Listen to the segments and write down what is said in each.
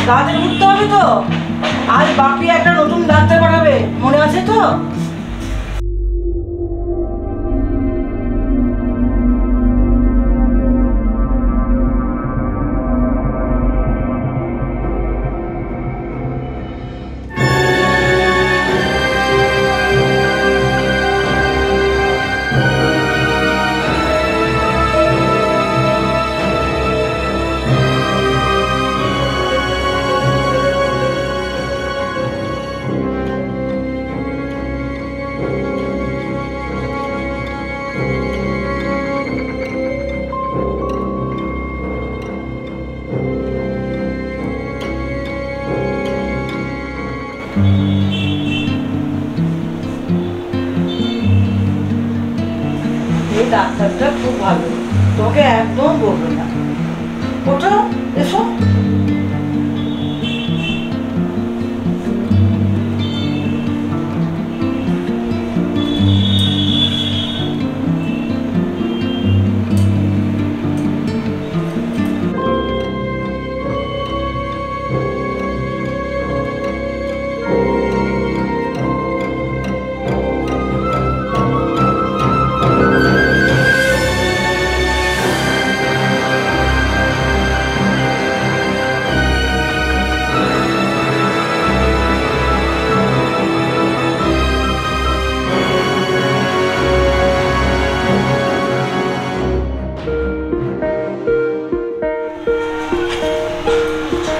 তাড়াতাড়ি উঠতে হবে তো। আজ বাপি একটা নতুন ডাক্তার পাঠাবে, মনে আছে তো? এই ডাক্তারটা খুব ভালো, তোকে একদম বলবে না। ওঠো, এসো।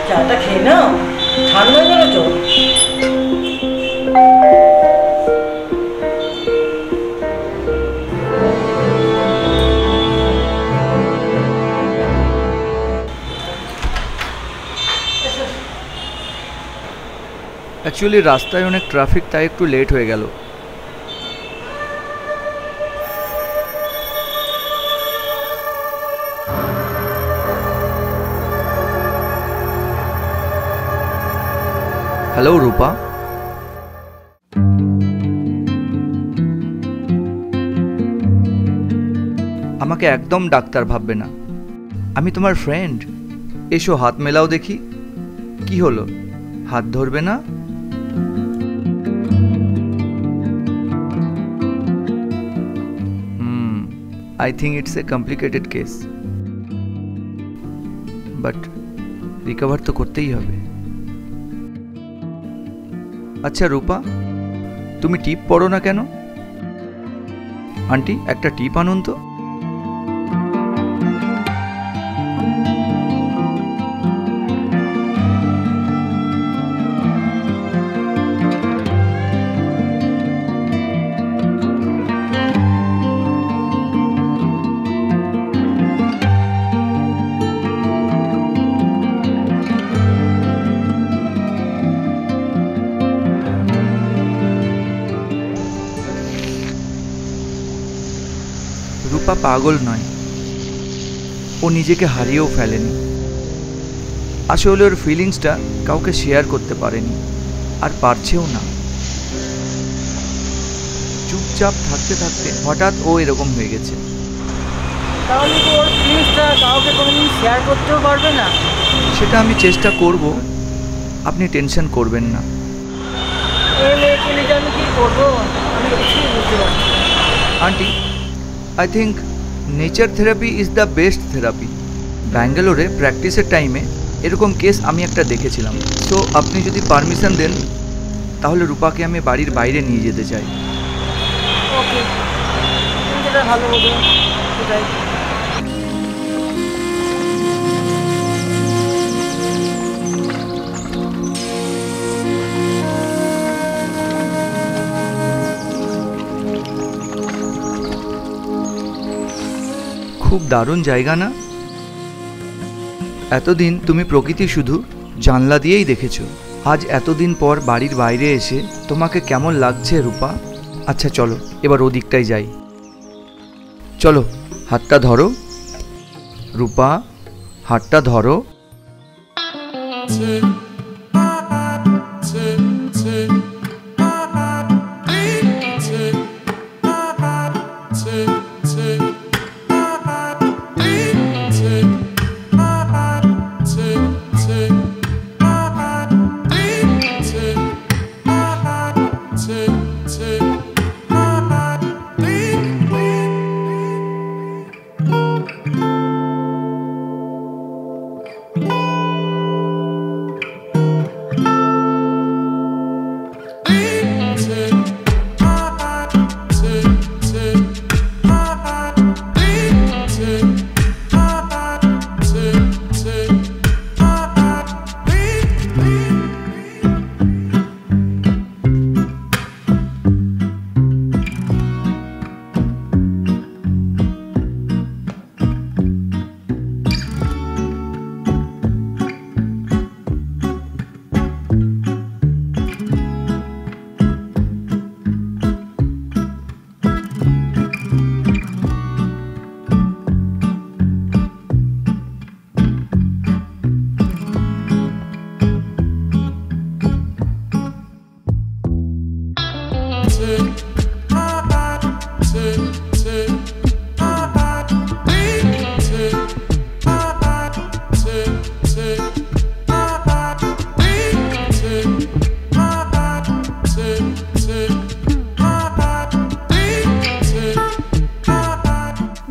চাটা খেয়ে নাও, ঠান্ডা হয়ে যাবে তো। অ্যাকচুয়ালি রাস্তায় অনেক ট্রাফিক, তাই একটু লেট হয়ে গেল। হ্যালো রূপা, আমাকে একদম ডাক্তার ভাববে না, আমি তোমার ফ্রেন্ড। এসো হাত মেলাও দেখি। কি হলো, হাত ধরবে না? I think it's a complicated case, but recover তো করতেই হবে। আচ্ছা রূপা, তুমি টিপ পড়ো না কেন? আন্টি একটা টিপ আনুন তো। রূপা পাগল নয়, ও নিজেকে হারিয়েও ফেলেনি। আসলে ওর ফিলিংসটা কাউকে শেয়ার করতে পারেনি, আর পারছেও না। চুপচাপ থাকতে থাকতে হঠাৎ ও এরকম হয়ে গেছে। তাহলে তো ওর ফিলিংসটা কাউকে কোনোদিন শেয়ার করতেও পারবে না। সেটা আমি চেষ্টা করব, আপনি টেনশন করবেন না। এই মেয়েকে নিয়ে আমি কি করবো, আমি কিছুই বুঝতে পারছি না। Aunty, I think nature therapy is the best therapy. ব্যাঙ্গালোরে প্র্যাকটিসের টাইমে এরকম কেস আমি একটা দেখেছিলাম। সো আপনি যদি পারমিশন দেন তাহলে রূপাকে আমি বাড়ির বাইরে নিয়ে যেতে চাই। ওকে, তুমি যেটা ভালো বলবে সেটাই। খুব দারুণ জায়গা না? এতদিন তুমি প্রকৃতি শুধু জানলা দিয়েই দেখেছো, আজ এতদিন পর বাড়ির বাইরে এসে তোমাকে কেমন লাগছে রূপা? আচ্ছা চলো এবার ওদিকটাই যাই। চলো হাতটা ধরো রূপা, হাতটা ধরো।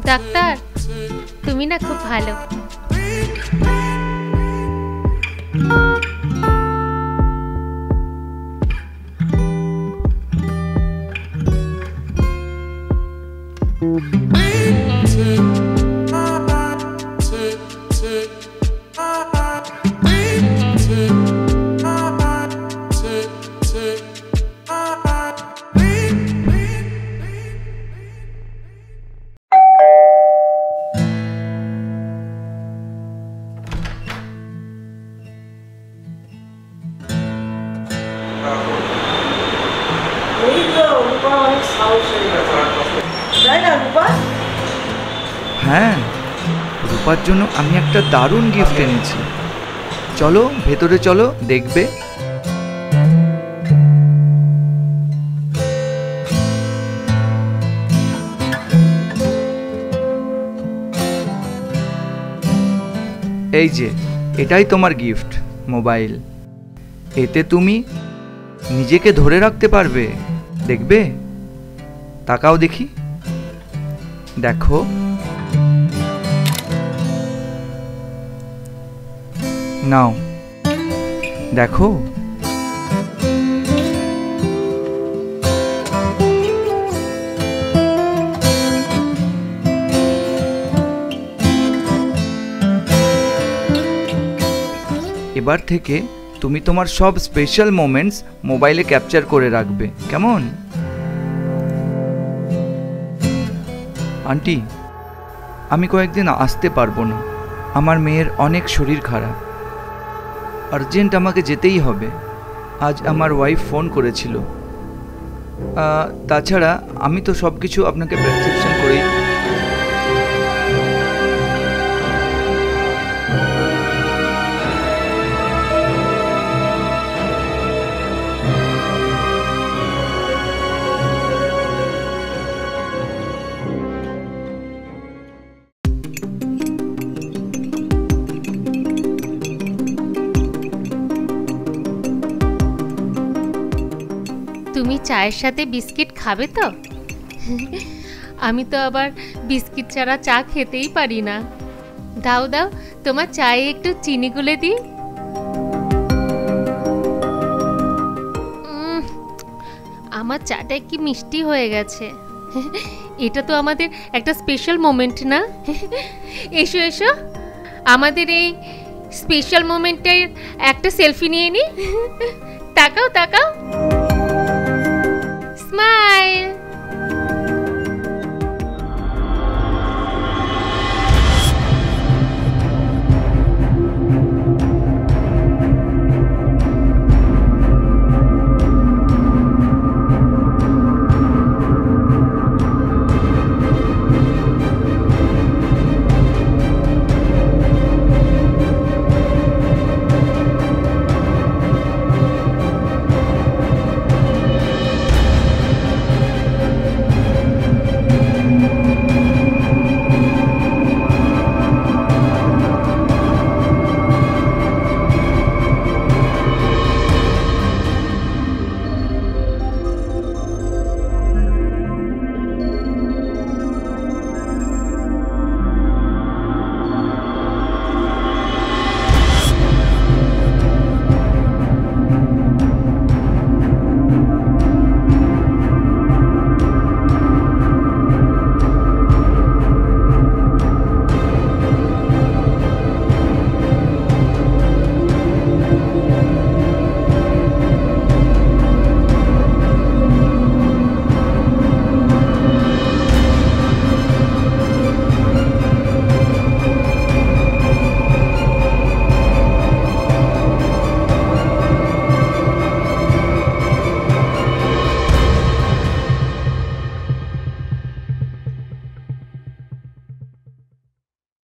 ডাক্তার, তুমি না খুব ভালো। হ্যাঁ, রূপার জন্য আমি একটা দারুণ গিফট এনেছি। চলো ভেতরে, চলো দেখবে। এই যে, এটাই তোমার গিফট, মোবাইল। এতে তুমি নিজেকে ধরে রাখতে পারবে, দেখবে। তাকাও দেখি, দেখো। নাও দেখো। এবার থেকে তুমি তোমার সব স্পেশাল মোমেন্টস মোবাইলে ক্যাপচার করে রাখবে, কেমন? আন্টি, আমি কয়েকদিন আসতে পারবো না। আমার মেয়ের অনেক শরীর খারাপ, আর্জেন্ট আমাকে যেতেই হবে। আজ আমার ওয়াইফ ফোন করেছিল। তাছাড়া আমি তো সব কিছু আপনাকে প্রেসক্রিপশন করেই। তুমি চায়ের সাথে বিস্কিট খাবে তো? আমি তো আবার বিস্কিট ছাড়া চা খেতেই পারি না। দাও দাও, তোমার চায়ে একটু চিনি গুলে দিই। আমার চাটা কি মিষ্টি হয়ে গেছে। এটা তো আমাদের একটা স্পেশাল মোমেন্ট না? এসো এসো, আমাদের এই স্পেশাল মোমেন্টের একটা সেলফি নিয়ে নি। তাকাও তাকাও।